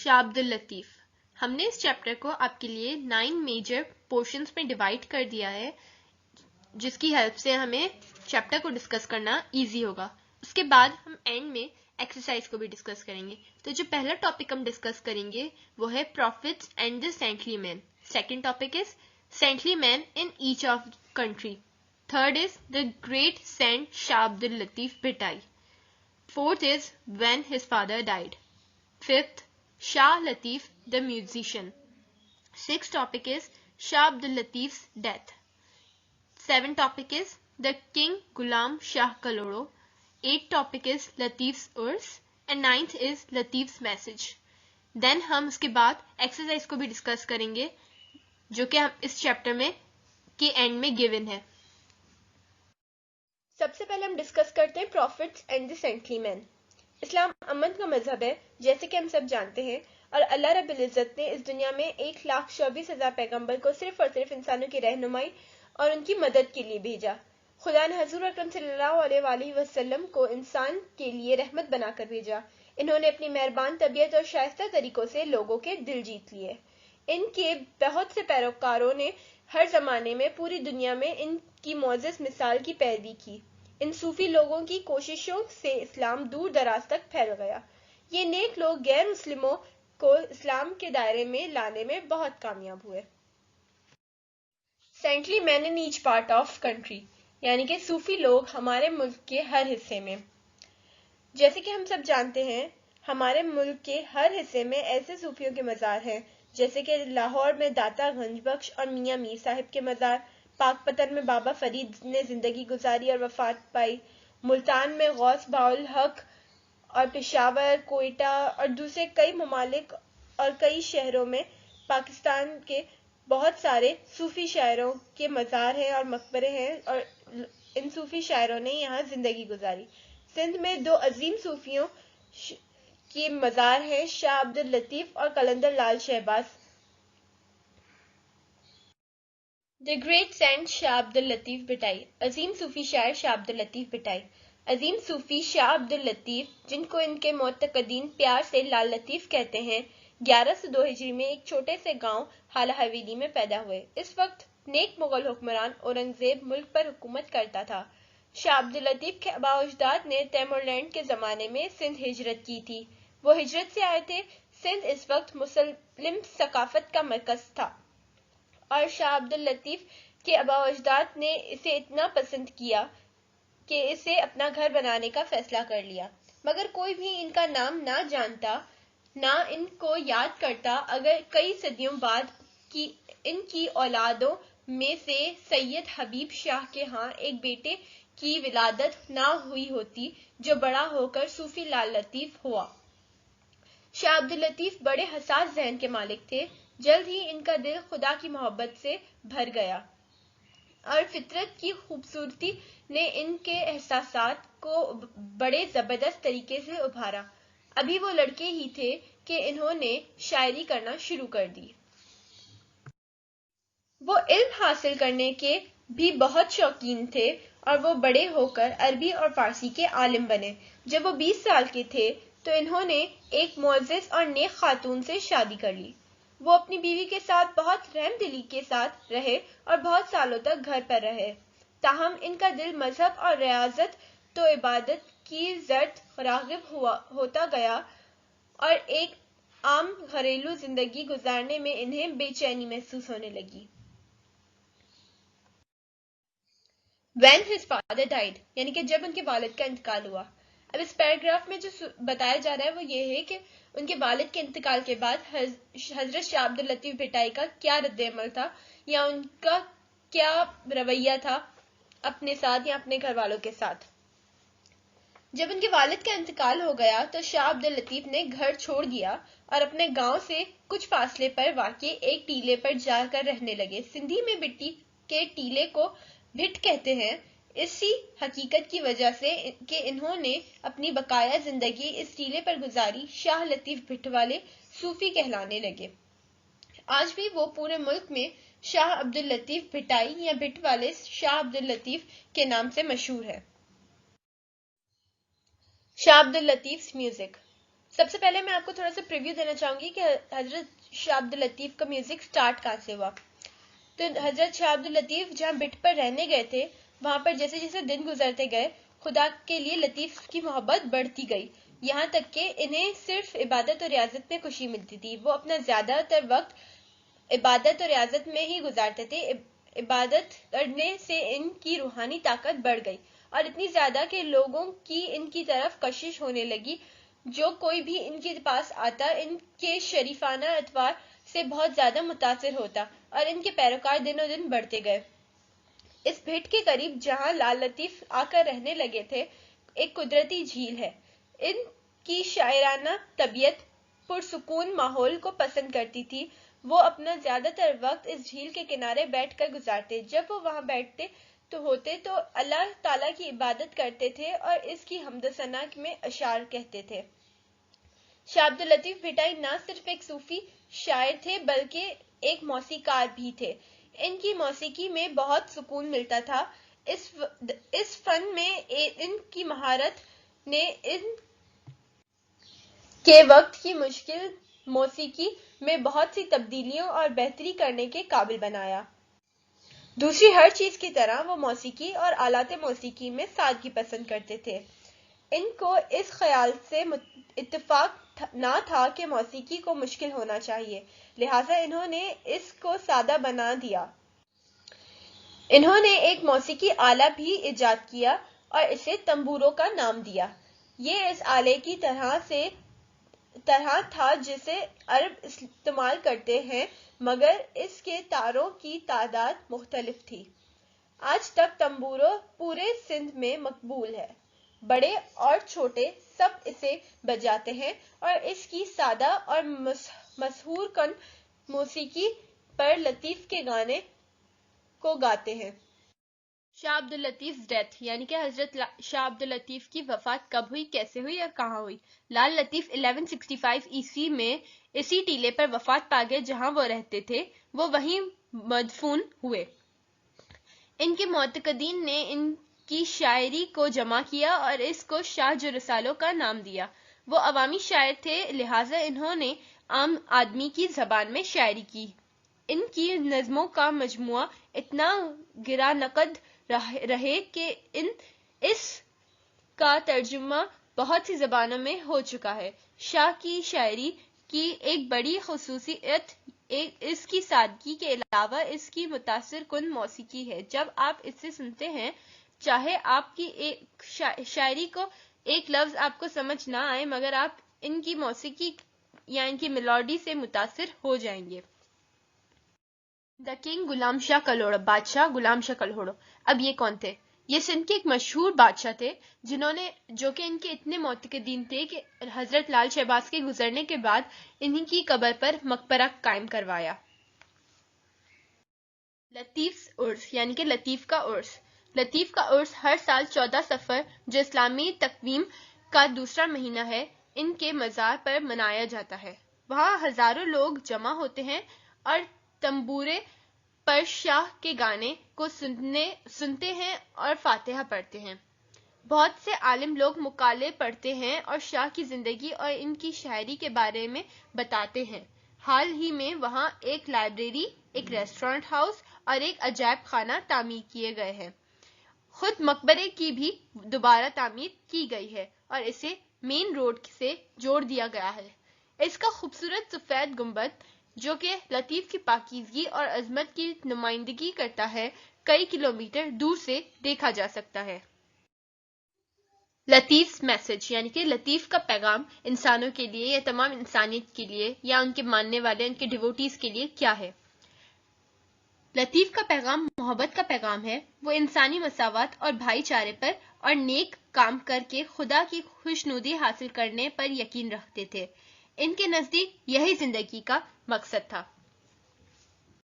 शाह अब्दुल लतीफ। हमने इस चैप्टर को आपके लिए 9 मेजर पोर्शंस में डिवाइड कर दिया है, जिसकी हेल्प से हमें चैप्टर को डिस्कस करना इजी होगा। उसके बाद हम एंड में एक्सरसाइज को भी डिस्कस करेंगे। तो जो पहला टॉपिक हम डिस्कस करेंगे वो है profits and the saintly man. Second topic is saintly man in each of country. Third is the great saint Shah Abdul Latif Bhitai. Fourth is when his father died. Fifth, Shah Latif the musician. Sixth topic is Shah Abdul Latif's death. Seventh topic is the King Ghulam Shah Kaloro. Eighth topic is Latif's Urs. And ninth is Latif's message. Then हम उसके बाद exercise को भी discuss करेंगे, जो कि हम इस chapter में के end में given है। सबसे पहले हम डिस्कस करते हैं profits and the saintly man. इस्लाम अमन का मजहब है, जैसे कि हम सब जानते हैं, और अल्लाह रब्बुल इज्जत ने इस दुनिया में 1,24,000 पैगंबर को सिर्फ और सिर्फ इंसानों की रहनुमाई और उनकी मदद के लिए भेजा। खुदा ने हजूर अकरम सल्लल्लाहु अलैहि वसल्लम को इंसान के लिए रहमत बनाकर भेजा। इन्होंने अपनी मेहरबान तबीयत और शाइस्ता तरीकों से लोगों के दिल जीत लिए। इनके बहुत से पैरोकारों ने हर जमाने में पूरी दुनिया में इनकी मोअज़्ज़ज़ मिसाल की पैरवी की। इन सूफी लोगों की कोशिशों से इस्लाम दूर दराज तक फैल गया। ये नेक लोग गैर मुस्लिमों को इस्लाम के दायरे में लाने में बहुत कामयाब हुए। Saintly man in each part of country, यानी कि सूफी लोग हमारे मुल्क के हर हिस्से में। जैसे कि हम सब जानते हैं, हमारे मुल्क के हर हिस्से में ऐसे सूफियों के मज़ार हैं, जैसे कि लाहौर में दाता गंजबख्श और मियाँ मीर साहिब के मज़ार, पाकपतन में बाबा फरीद ने जिंदगी गुजारी और वफात पाई, मुल्तान में गौस बाउल हक, और पेशावर, कोयटा और दूसरे कई ममालिक और कई शहरों में पाकिस्तान के बहुत सारे सूफी शायरों के मज़ार हैं और मकबरे हैं, और इन सूफी शायरों ने यहाँ जिंदगी गुजारी। सिंध में 2 अजीम सूफियों के मज़ार हैं, शाह अब्दुल लतीफ और Qalandar Lal Shahbaz. The great saint Shah Abdul Latif Bhittai. अजीम सूफी शायर शाह अब्दुल लतीफ भिटाई। अजीम सूफी शाह अब्दुल लतीफ, जिनको इनके मोतकदीन प्यार से लाल लतीफ कहते हैं, 1102 हिजरी में एक छोटे से गांव हाला हवेली में पैदा हुए। इस वक्त नेक मुगल हुक्मरान औरंगजेब मुल्क पर हुकूमत करता था। शाह अब्दुल लतीफ के आबा अजदाद ने तैमूरलैंड के जमाने में सिंध हिजरत की थी। वो हिजरत से आए थे। सिंध इस वक्त मुस्लिम सकाफत का मरकज था, और शाह अब्दुल लतीफ के आबा अजदाद ने इसे इतना पसंद किया कि इसे अपना घर बनाने का फैसला कर लिया। मगर कोई भी इनका नाम ना जानता, ना इनको याद करता, अगर कई सदियों बाद की इनकी औलादों में से सैयद हबीब शाह के यहाँ एक बेटे की विलादत ना हुई होती, जो बड़ा होकर सूफी लाल लतीफ हुआ। शाह अब्दुल लतीफ बड़े हसास जहन के मालिक थे। जल्द ही इनका दिल खुदा की मोहब्बत से भर गया, और फितरत की खूबसूरती ने इनके एहसासात को बड़े जबरदस्त तरीके से उभारा। अभी वो लड़के ही थे कि इन्होंने शायरी करना शुरू कर दी। वो इल्म हासिल करने के भी बहुत शौकीन थे, और वो बड़े होकर अरबी और फारसी के आलिम बने। जब वो 20 साल के थे तो इन्होंने एक मुअज़्ज़िज़ और नेक खातून से शादी कर ली। वो अपनी बीवी के साथ बहुत रहमदिली के साथ रहे और बहुत सालों तक घर पर रहे। ताहम इनका दिल मजहब और रियाजत तो इबादत की जर्द रागिब होता गया, और एक आम घरेलू जिंदगी गुजारने में इन्हें बेचैनी महसूस होने लगी। When his father died, यानी कि जब उनके वालिद का इंतकाल हुआ। अब इस पैराग्राफ में जो बताया जा रहा है वो ये है कि उनके वालिद के इंतकाल के बाद हजरत शाह अब्दुल लतीफ भिटाई का क्या रद्द-ए-अमल था, या उनका क्या रवैया था अपने साथ या अपने घर वालों के साथ। जब उनके वालिद का इंतकाल हो गया तो शाह अब्दुल लतीफ ने घर छोड़ दिया और अपने गांव से कुछ फासले पर वाक़ई एक टीले पर जाकर रहने लगे। सिंधी में मिट्टी के टीले को भिट कहते हैं। इसी हकीकत की वजह से कि इन्होंने अपनी बकाया जिंदगी इस टीले पर गुजारी, शाह लतीफ भिट वाले सूफी कहलाने लगे। आज भी वो पूरे मुल्क में शाह अब्दुल लतीफ भिटाई या भिट वाले शाह अब्दुल लतीफ के नाम से मशहूर है। शाह अब्दुल लतीफ म्यूजिक। سب سے پہلے میں آپ کو تھوڑا سا پریویو دینا چاہوں گی کہ حضرت شاہ عبد اللطیف کا میوزک سٹارٹ کہاں سے ہوا. تو حضرت شاہ عبد اللطیف جہاں بٹ پر رہنے گئے تھے وہاں پر جیسے جیسے دن گزرتے گئے خدا کے لیے لطیف کی محبت بڑھتی گئی، یہاں تک کہ انہیں صرف عبادت اور ریاضت میں خوشی ملتی تھی. وہ اپنا زیادہ تر وقت عبادت اور ریاضت میں ہی گزارتے تھے. عبادت کرنے سے ان کی روحانی طاقت بڑھ گئی اور اتنی زیادہ کہ لوگوں کی ان کی طرف کشش ہونے لگی. جو کوئی بھی ان کے پاس آتا ان کے شریفانہ اطوار سے بہت زیادہ متاثر ہوتا اور ان کے پیروکار دنوں دن بڑھتے گئے. اس بھٹ کے قریب جہاں لال لطیف آ کر رہنے لگے تھے ایک قدرتی جھیل ہے. ان کی شاعرانہ طبیعت پرسکون ماحول کو پسند کرتی تھی. وہ اپنا زیادہ تر وقت اس جھیل کے کنارے بیٹھ کر گزارتے. جب وہ وہاں بیٹھتے تو اللہ تعالیٰ کی عبادت کرتے تھے اور اس کی حمد و ثنا میں اشعار کہتے تھے. شاہ عبد اللطیف بھٹائی نہ صرف ایک صوفی شاعر تھے بلکہ ایک موسیقار بھی تھے. ان کی موسیقی میں بہت سکون ملتا تھا. اس فن میں ان کی مہارت نے ان کے وقت کی مشکل موسیقی میں بہت سی تبدیلیوں اور بہتری کرنے کے قابل بنایا. دوسری ہر چیز کی طرح وہ موسیقی اور آلات موسیقی میں سادگی پسند کرتے تھے. ان کو اس خیال سے اتفاق نہ تھا کہ موسیقی کو مشکل ہونا چاہیے، لہٰذا انہوں نے اس کو سادہ بنا دیا. انہوں نے ایک موسیقی آلہ بھی ایجاد کیا اور اسے تمبوروں کا نام دیا. یہ اس آلے کی طرح تھا جسے عرب استعمال کرتے ہیں مگر اس کے تاروں کی تعداد مختلف تھی. آج تک تمبوروں پورے سندھ میں مقبول ہے. بڑے اور چھوٹے سب اسے بجاتے ہیں اور اس کی سادہ اور مسحور کن موسیقی پر لطیف کے گانے کو گاتے ہیں. شاہ عبد اللطیف ڈیتھ یعنی کہ حضرت شاہ عبد اللطیف کی وفات کب ہوئی، کیسے ہوئی اور کہاں ہوئی؟ لال لطیف 1165 عیسوی میں اسی ٹیلے پر وفات پا گئے جہاں وہ رہتے تھے. وہ وہیں مدفون ہوئے. ان کے معتقدین نے ان کی شاعری کو جمع کیا اور اس کو شاہ جو رسالوں کا نام دیا. وہ عوامی شاعر تھے لہٰذا انہوں نے عام آدمی کی زبان میں شاعری کی. ان کی نظموں کا مجموعہ اتنا گرا نقد رہے کہ اس کا ترجمہ بہت سی زبانوں میں ہو چکا ہے. شاہ کی شاعری کی ایک بڑی خصوصیت اس کی سادگی کے علاوہ اس کی متاثر کن موسیقی ہے. جب آپ اسے سنتے ہیں چاہے آپ کی ایک شاعری کو ایک لفظ آپ کو سمجھ نہ آئے مگر آپ ان کی موسیقی یا ان کی میلوڈی سے متاثر ہو جائیں گے. دا کنگ غلام شاہ کلوڑ، بادشاہ غلام شاہ کلوڑ. اب یہ کون تھے؟ یہ سندھ کے ایک مشہور بادشاہ تھے جو کہ ان کے اتنے معتقدین تھے کہ حضرت لال شہباز کے گزرنے کے بعد انہی کی قبر پر مقبرہ قائم کروایا. لطیف عرس یعنی کہ لطیف کا عرس. لطیف کا عرس ہر سال 14 صفر جو اسلامی تقویم کا دوسرا مہینہ ہے ان کے مزار پر منایا جاتا ہے. وہاں ہزاروں لوگ جمع ہوتے ہیں اور تمبورے پر شاہ کے گانے کو سنتے ہیں اور فاتحہ پڑھتے ہیں. بہت سے عالم لوگ مقالے پڑھتے ہیں اور شاہ کی زندگی اور ان کی شاعری کے بارے میں بتاتے ہیں. حال ہی میں وہاں ایک لائبریری، ایک ریسٹورانٹ ہاؤس اور ایک عجائب خانہ تعمیر کیے گئے ہیں. خود مقبرے کی بھی دوبارہ تعمیر کی گئی ہے اور اسے مین روڈ سے جوڑ دیا گیا ہے. اس کا خوبصورت سفید گنبد جو کہ لطیف کی پاکیزگی اور عظمت کی نمائندگی کرتا ہے کئی کلومیٹر دور سے دیکھا جا سکتا ہے. لطیف میسج یعنی کہ لطیف کا پیغام انسانوں کے لیے یا تمام انسانیت کے لیے یا ان کے ماننے والے ان کے ڈیووٹیز کے لیے کیا ہے؟ لطیف کا پیغام محبت کا پیغام ہے. وہ انسانی مساوات اور بھائی چارے پر اور نیک کام کر کے خدا کی خوشنودی حاصل کرنے پر یقین رکھتے تھے. ان کے نزدیک یہی زندگی کا مقصد تھا.